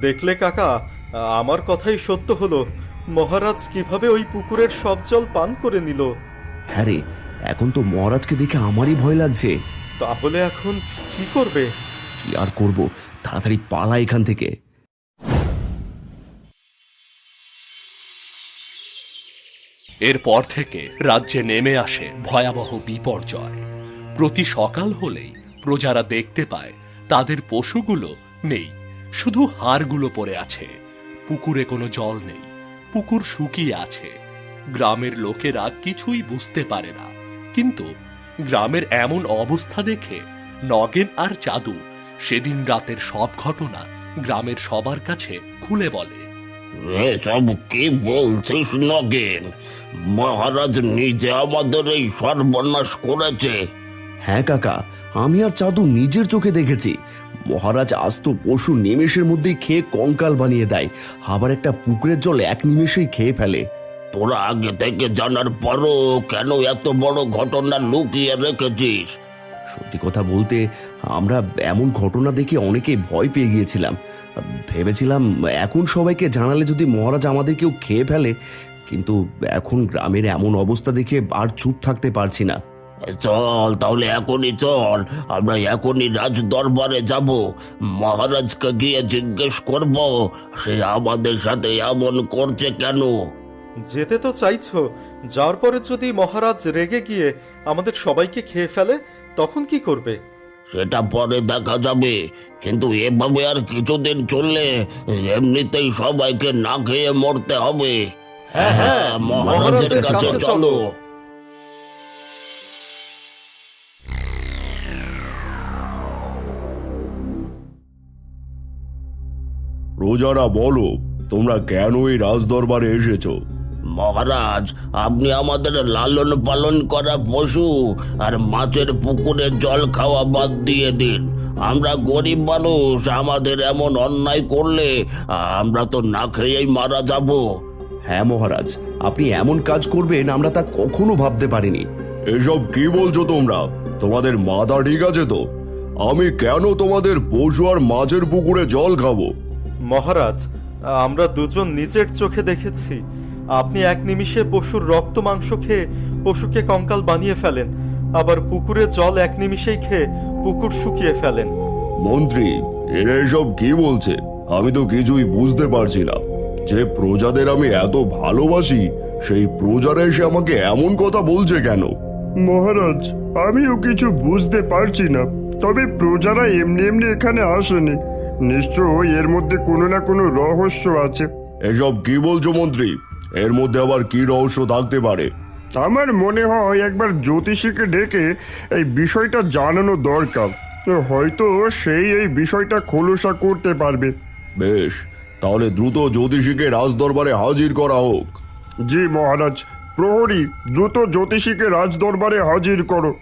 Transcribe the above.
দেখলে কাকা, আমার কথাই সত্য হলো। মহারাজ কিভাবে ওই পুকুরের সব জল পান করে নিল। হ্যাঁ রে, এখন তো মহারাজকে দেখে আমারই ভয় লাগছে। তাহলে এখন কি করবে? কি আর করব, তাড়াতাড়ি পালা এখান থেকে। এরপর থেকে রাজ্যে নেমে আসে ভয়াবহ বিপর্যয়। প্রতি সকাল হলেই প্রজারা দেখতে পায় তাদের পশুগুলো নেই, শুধু হাড়গুলো পড়ে আছে। পুকুরে কোনো জল নেই, পুকুর শুকিয়ে আছে। গ্রামের লোকেরা কিছুই বুঝতে পারে না, কিন্তু গ্রামের এমন অবস্থা দেখে নগেন আর চাঁদু সেদিন রাতের সব ঘটনা গ্রামের সবার কাছে খুলে বলে। এসব কি বলছিস নগেন? মহারাজ নিজে আমাদের এই সর্বনাশ করেছে। হ্যাঁ কাকা, আমি আর চাঁদু নিজের চোখে দেখেছি। মহারাজ আস্ত পশু নিমেষের মধ্যেই খেয়ে কঙ্কাল বানিয়ে দেয়, আবার একটা পুকুরের জল এক নিমেষেই খেয়ে ফেলে। তোরা আগে থেকে জানার পরও কেন এত বড় ঘটনা লুকিয়ে রেখেছিস? সত্যি কথা বলতে, আমরা এমন ঘটনা দেখে অনেকেই ভয় পেয়ে গিয়েছিলাম। ভেবেছিলাম এখন সবাইকে জানালে যদি মহারাজ আমাদের কেউ খেয়ে ফেলে, কিন্তু এখন গ্রামের এমন অবস্থা দেখে আর চুপ থাকতে পারছি না। চল তাহলে, এখনই চল। আমরা এখনই রাজ দরবারে যাব, মহারাজকে গিয়ে জিজ্ঞেস করব সে আমাদের সাথে এমন করছে কেন। যেতে তো চাইছো, যাওয়ার পরে যদি মহারাজ রেগে গিয়ে আমাদের সবাইকে খেয়ে ফেলে, তখন কি করবে? সেটা পরে দেখা যাবে, কিন্তু এভাবে আর কিছুদিন চললে এমনিতেই সবাইকে না খেয়ে মরতে হবে। হ্যাঁ, মহারাজের কাছে চলো। প্রজারা বলো, তোমরা কেন এই রাজদরবারে এসেছো? মহারাজ, আপনি আমাদের লালন পালন করা পশু আর মাছের পুকুরে জল খাওয়া বাদ দিয়ে দিন। আমরা গরিব মানুষ, আমাদের এমন অন্যায় করলে আমরা তো না খেয়েই মারা যাব। হ্যাঁ মহারাজ, আপনি এমন কাজ করবেন আমরা তা কখনো ভাবতে পারিনি। এসব কি বলছো তোমরা? তোমাদের মাথা ঠিক আছে তো? আমি কেন তোমাদের পশু আর মাছের পুকুরে জল খাবো? মহারাজ, আমরা দুজন নিজের চোখে দেখেছি আপনি এক নিমিষে পশুর রক্ত মাংস খেয়ে পশুকে কঙ্কাল বানিয়ে ফেলেন, আবার পুকুরে জল এক নিমিষেই খেয়ে পুকুর শুকিয়ে ফেলেন। মন্ত্রী, এরা এসব কি বলছে? আমি তো কিছুই বুঝতে পারছি না। যে প্রজাদের আমি এত ভালোবাসি, সেই প্রজারা এসে আমাকে এমন কথা বলছে কেন? মহারাজ, আমিও কিছু বুঝতে পারছি না। তবে প্রজারা এমনি এমনি এখানে আসেনি, নিশ্চয়ই এর মধ্যে কোনো না কোনো রহস্য আছে। এসব কি বলছো মন্ত্রী? এর মধ্যে আবার কি রহস্য থাকতে পারে? আমার মনে হয় একবার জ্যোতিষীকে ডেকে এই বিষয়টা জানানো দরকার। হয়তো সেই এই বিষয়টা খোলসা করতে পারবে। বেশ, তাহলে দ্রুত জ্যোতিষীকে রাজদরবারে হাজির করা হোক। জি মহারাজ। প্রহরী, দ্রুত জ্যোতিষীকে রাজদরবারে হাজির করো।